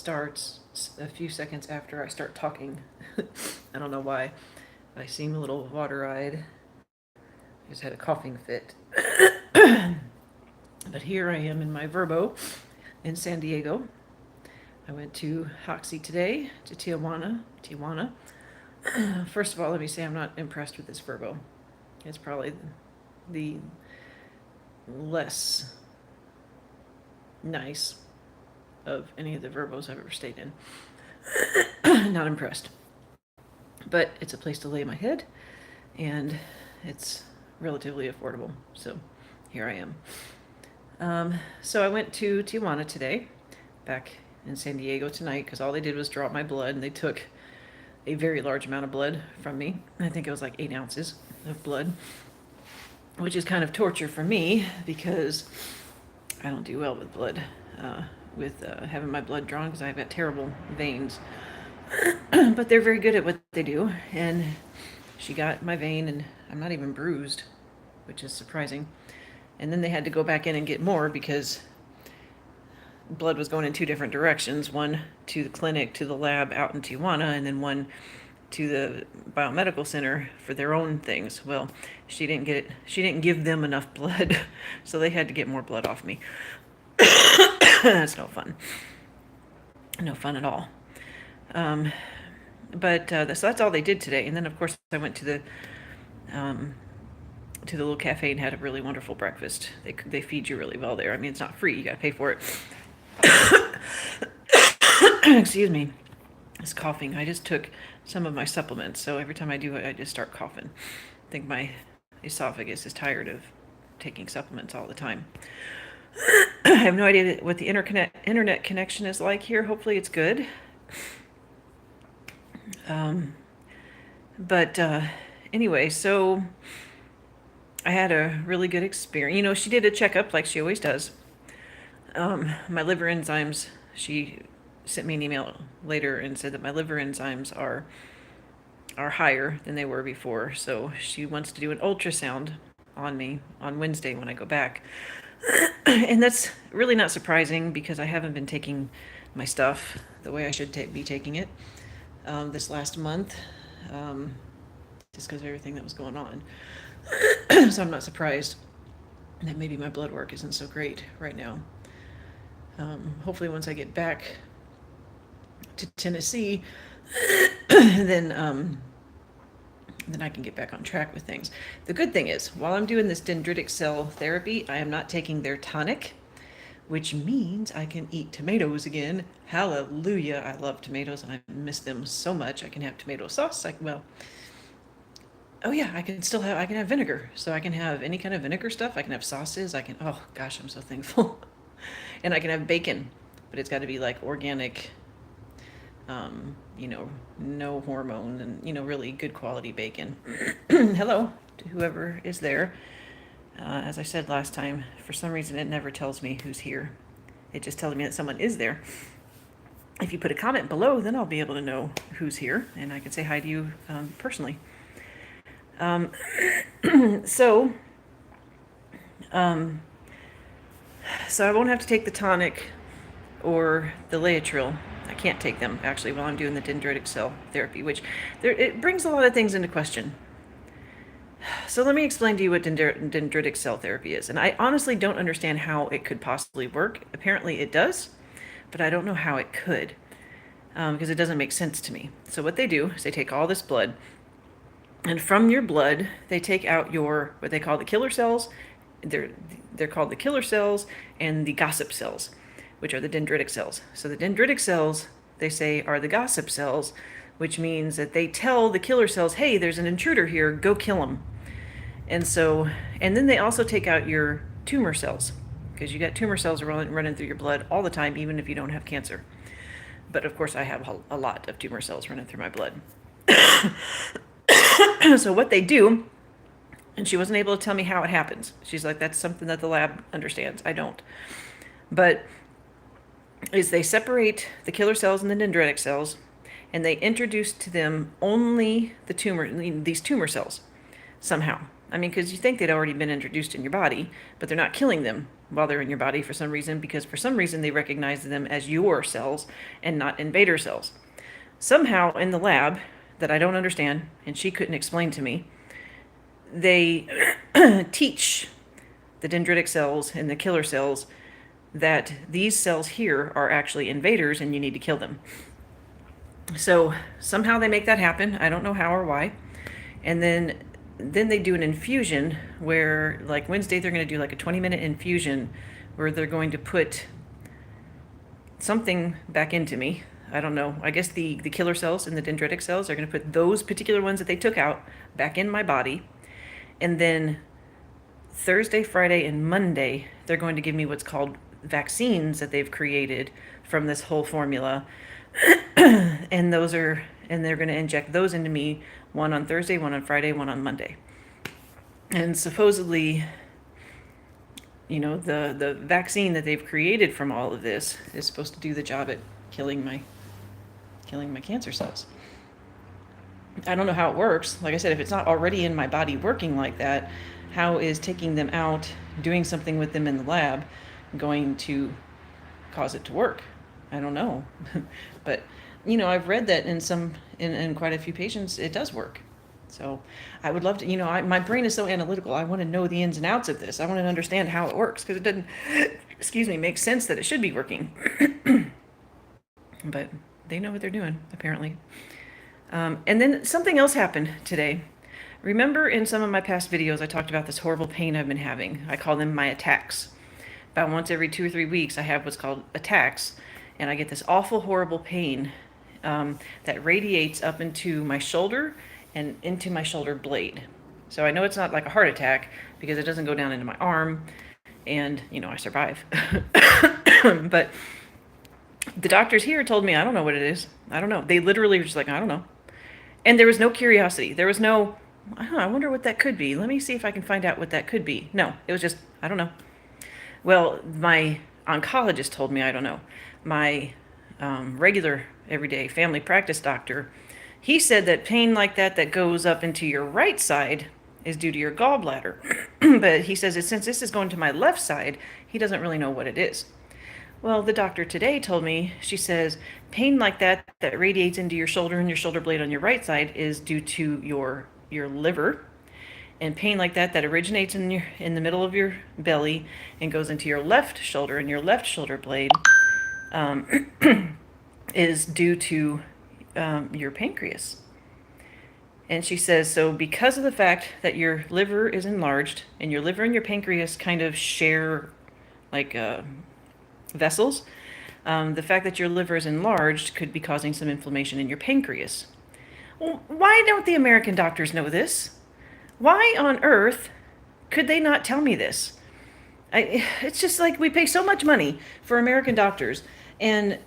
starts a few seconds after I start talking. I don't know why. I seem a little water-eyed. I just had a coughing fit. But here I am in my Verbo in San Diego. I went to Hoxsey today, to Tijuana. First of all, let me say I'm not impressed with this Verbo. It's probably the less nice of any of the Verbos I've ever stayed in. Not impressed. But it's a place to lay my head, and it's relatively affordable. So here I am. So I went to Tijuana today, back in San Diego tonight, because all they did was draw my blood, and they took a very large amount of blood from me. I think it was like 8 ounces of blood, which is kind of torture for me because I don't do well with blood, with having my blood drawn, because I've got terrible veins. But they're very good at what they do, and she got my vein, and I'm not even bruised, which is surprising. And then they had to go back in and get more because blood was going in 2 different directions, one to the clinic, to the lab out in Tijuana, and then one to the Biomedical Center for their own things. Well, she didn't give them enough blood, so they had to get more blood off me. That's no fun. No fun at all. So that's all they did today. And then of course I went to the little cafe and had a really wonderful breakfast. They feed you really well there. I mean, it's not free, you gotta pay for it. Excuse me, it's coughing. I just took some of my supplements, so every time I do it, I just start coughing. I think my esophagus is tired of taking supplements all the time. I have no idea what the internet connection is like here. Hopefully it's good. Anyway, so I had a really good experience. You know, she did a checkup like she always does. My liver enzymes, she sent me an email later and said that my liver enzymes are higher than they were before. So she wants to do an ultrasound on me on Wednesday when I go back. And that's really not surprising because I haven't been taking my stuff the way I should be taking it this last month, just because of everything that was going on. So I'm not surprised that maybe my blood work isn't so great right now. Hopefully once I get back to Tennessee, then I can get back on track with things. The good thing is, while I'm doing this Dendritic Cell Therapy, I am not taking their tonic, which means I can eat tomatoes again. Hallelujah. I love tomatoes and I miss them so much. I can have tomato sauce. I can have vinegar. So I can have any kind of vinegar stuff. I can have sauces. Oh gosh, I'm so thankful. And I can have bacon, but it's got to be like organic, no hormone and, really good quality bacon. Hello to whoever is there. As I said last time, for some reason it never tells me who's here. It just tells me that someone is there. If you put a comment below, then I'll be able to know who's here and I can say hi to you personally. So I won't have to take the tonic or the Laetrile. I can't take them actually while I'm doing the Dendritic Cell Therapy, which it brings a lot of things into question. So let me explain to you what Dendritic Cell Therapy is. And I honestly don't understand how it could possibly work. Apparently it does, but I don't know how it could, because it doesn't make sense to me. So what they do is they take all this blood, and from your blood, they take out what they call the killer cells. They're called the killer cells and the gossip cells, which are the dendritic cells. So the dendritic cells, they say, are the gossip cells, which means that they tell the killer cells, hey, there's an intruder here, go kill him. And then they also take out your tumor cells, because you got tumor cells running through your blood all the time, even if you don't have cancer. But of course I have a lot of tumor cells running through my blood. So what they do, and she wasn't able to tell me how it happens. She's like, that's something that the lab understands. I don't. But is they separate the killer cells and the dendritic cells, and they introduce to them only these tumor cells somehow. I mean, because you think they'd already been introduced in your body, but they're not killing them. while they're in your body for some reason, because for some reason they recognize them as your cells and not invader cells. Somehow in the lab, that I don't understand, and she couldn't explain to me, they teach the dendritic cells and the killer cells that these cells here are actually invaders and you need to kill them. So somehow they make that happen. I don't know how or why. And then they do an infusion where, like Wednesday, they're going to do like a 20-minute infusion where they're going to put something back into me. I don't know. I guess the killer cells and the dendritic cells are going to put those particular ones that they took out back in my body. And then Thursday, Friday, and Monday, they're going to give me what's called vaccines that they've created from this whole formula. And they're going to inject those into me, one on Thursday, one on Friday, one on Monday. And supposedly, the vaccine that they've created from all of this is supposed to do the job at killing my cancer cells. I don't know how it works. Like I said, if it's not already in my body working like that, how is taking them out, doing something with them in the lab, going to cause it to work? I don't know. But, I've read that in quite a few patients, it does work. So I would love to, my brain is so analytical. I want to know the ins and outs of this. I want to understand how it works, because it doesn't, make sense that it should be working. But they know what they're doing, apparently. And then something else happened today. Remember in some of my past videos, I talked about this horrible pain I've been having. I call them my attacks. About once every 2 or 3 weeks, I have what's called attacks. And I get this awful, horrible pain that radiates up into my shoulder and into my shoulder blade. So I know it's not like a heart attack because it doesn't go down into my arm. And, I survive. But the doctors here told me, I don't know what it is. I don't know. They literally were just like, I don't know. And there was no curiosity. There was no, I wonder what that could be. Let me see if I can find out what that could be. No, it was just, I don't know. Well, my oncologist told me I don't know. My regular, everyday family practice doctor, he said that pain like that goes up into your right side is due to your gallbladder. But he says that since this is going to my left side, he doesn't really know what it is. Well, the doctor today told me, she says, pain like that radiates into your shoulder and your shoulder blade on your right side is due to your liver. And pain like that originates in the middle of your belly and goes into your left shoulder and your left shoulder blade is due to your pancreas. And she says, so because of the fact that your liver is enlarged and your liver and your pancreas kind of share like vessels, the fact that your liver is enlarged could be causing some inflammation in your pancreas. Well, why don't the American doctors know this? Why on earth could they not tell me this? It's just like we pay so much money for American doctors, and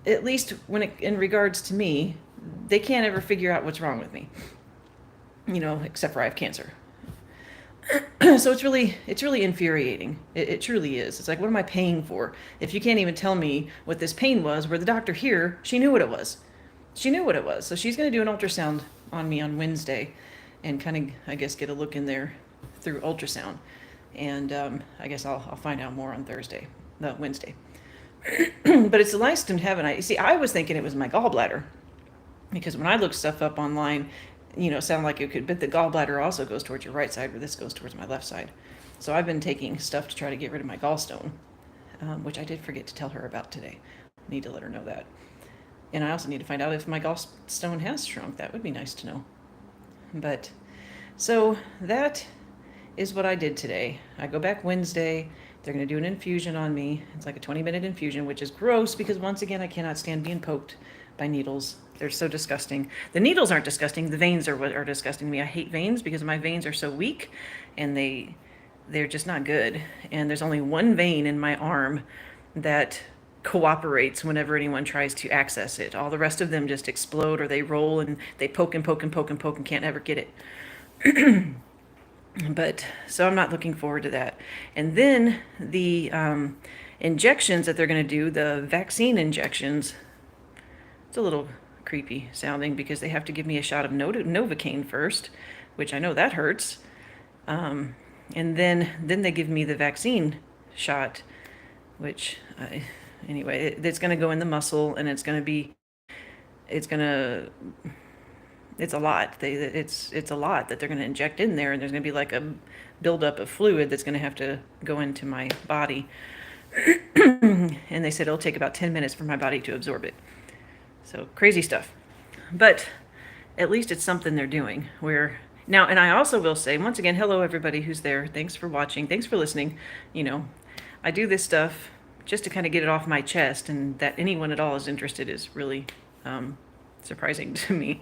at least in regards to me, they can't ever figure out what's wrong with me, except for I have cancer. So it's really infuriating. It truly is. It's like, what am I paying for if you can't even tell me what this pain was, where the doctor here, she knew what it was. So she's going to do an ultrasound on me on Wednesday and kind of, I guess, get a look in there through ultrasound. And I guess I'll find out more on Wednesday. But it's the last in heaven. I was thinking it was my gallbladder, because when I looked stuff up online, it sounded like it could, but the gallbladder also goes towards your right side, where this goes towards my left side. So I've been taking stuff to try to get rid of my gallstone, which I did forget to tell her about today. Need to let her know that. And I also need to find out if my gallstone has shrunk. That would be nice to know. But so that is what I did today. I go back Wednesday. They're going to do an infusion on me. It's like a 20-minute infusion, which is gross because, once again, I cannot stand being poked by needles. They're so disgusting. The needles aren't disgusting. The veins are what are disgusting me. I hate veins because my veins are so weak, and they're just not good. And there's only one vein in my arm that cooperates whenever anyone tries to access it. All the rest of them just explode, or they roll and they poke and poke and poke and poke and can't ever get it. But so I'm not looking forward to that. And then the injections that they're going to do, the vaccine injections, it's a little creepy sounding because they have to give me a shot of Novocaine first, which I know that hurts. And then they give me the vaccine shot, which anyway, it's going to go in the muscle, and it's a lot. It's a lot that they're going to inject in there, and there's going to be like a buildup of fluid that's going to have to go into my body. And they said it'll take about 10 minutes for my body to absorb it. So crazy stuff. But at least it's something they're doing. Where now, and I also will say, once again, hello everybody who's there. Thanks for watching. Thanks for listening. I do this stuff just to kind of get it off my chest, and that anyone at all is interested is really surprising to me.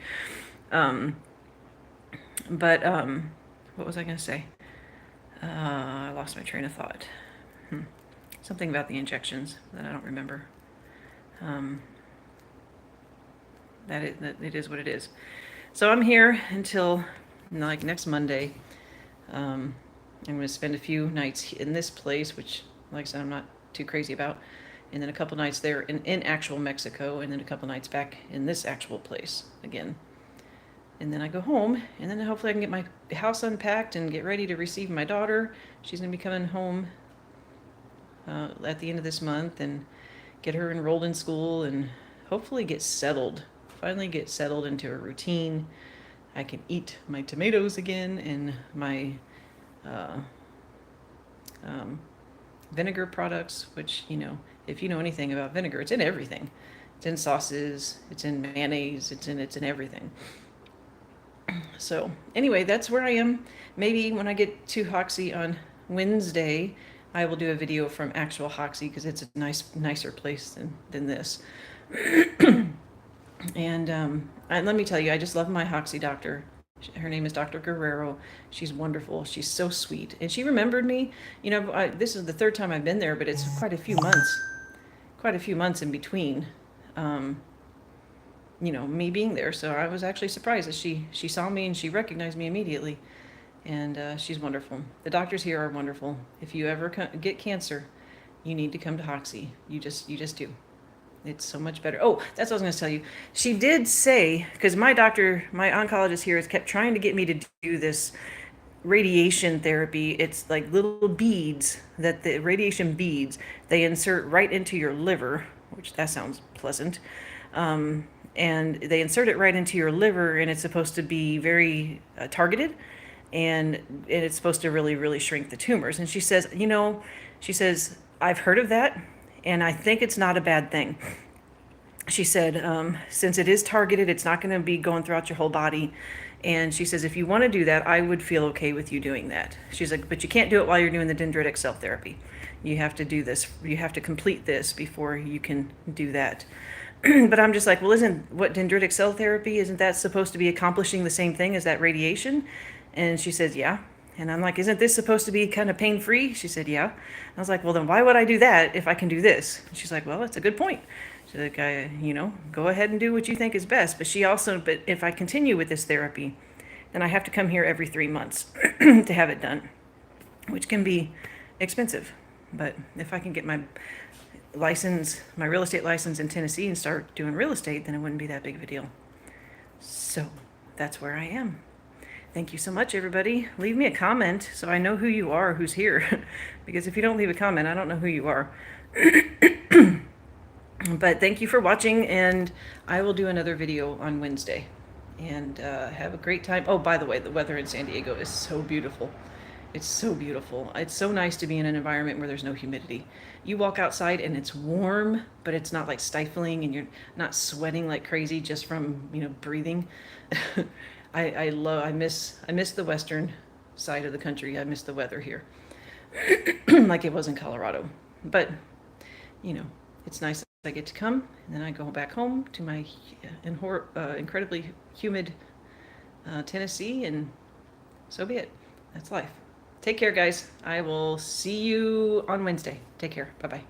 But what was I going to say? I lost my train of thought. Something about the injections that I don't remember. That it is what it is. So I'm here until like next Monday. I'm going to spend a few nights in this place, which, like I said, I'm not too crazy about. And then a couple nights there in actual Mexico, and then a couple nights back in this actual place again. And then I go home, and then hopefully I can get my house unpacked and get ready to receive my daughter. She's going to be coming home at the end of this month, and get her enrolled in school, and hopefully finally get settled into a routine. I can eat my tomatoes again, and my vinegar products, which, if you know anything about vinegar, it's in everything. It's in sauces, it's in mayonnaise, it's in everything. So anyway, that's where I am. Maybe when I get to Hoxsey on Wednesday, I will do a video from actual Hoxsey, because it's a nicer place than this. And let me tell you, I just love my Hoxsey doctor. Her name is Dr. Guerrero. She's wonderful. She's so sweet. And she remembered me. This is the third time I've been there, but it's quite a few months in between, me being there. So I was actually surprised that she saw me and she recognized me immediately. And she's wonderful. The doctors here are wonderful. If you ever get cancer, you need to come to Hoxsey. You just do. It's so much better. Oh, that's what I was going to tell you. She did say, because my oncologist here has kept trying to get me to do this radiation therapy. It's like little beads, the radiation beads, they insert right into your liver, which that sounds pleasant. And they insert it right into your liver, and it's supposed to be very targeted, and it's supposed to really, really shrink the tumors. And she says, I've heard of that, and I think it's not a bad thing. She said, since it is targeted, it's not going to be going throughout your whole body. And she says, if you want to do that, I would feel okay with you doing that. She's like, but you can't do it while you're doing the dendritic cell therapy. You have to do this. You have to complete this before you can do that. But I'm just like, well, isn't what dendritic cell therapy, isn't that supposed to be accomplishing the same thing as that radiation? And she says, yeah. And I'm like, isn't this supposed to be kind of pain-free? She said, yeah. I was like, well, then why would I do that if I can do this? And she's like, well, that's a good point. She's like, go ahead and do what you think is best. But if I continue with this therapy, then I have to come here every 3 months to have it done, which can be expensive. But if I can get my real estate license in Tennessee and start doing real estate, then it wouldn't be that big of a deal. So that's where I am. Thank you so much, everybody. Leave me a comment so I know who you are, who's here. Because if you don't leave a comment, I don't know who you are. But thank you for watching, and I will do another video on Wednesday. And have a great time. Oh, by the way, the weather in San Diego is so beautiful. It's so beautiful. It's so nice to be in an environment where there's no humidity. You walk outside and it's warm, but it's not like stifling, and you're not sweating like crazy just from, breathing. I miss the western side of the country. I miss the weather here, like it was in Colorado. But, it's nice that I get to come, and then I go back home to my incredibly humid Tennessee, and so be it. That's life. Take care, guys. I will see you on Wednesday. Take care. Bye-bye.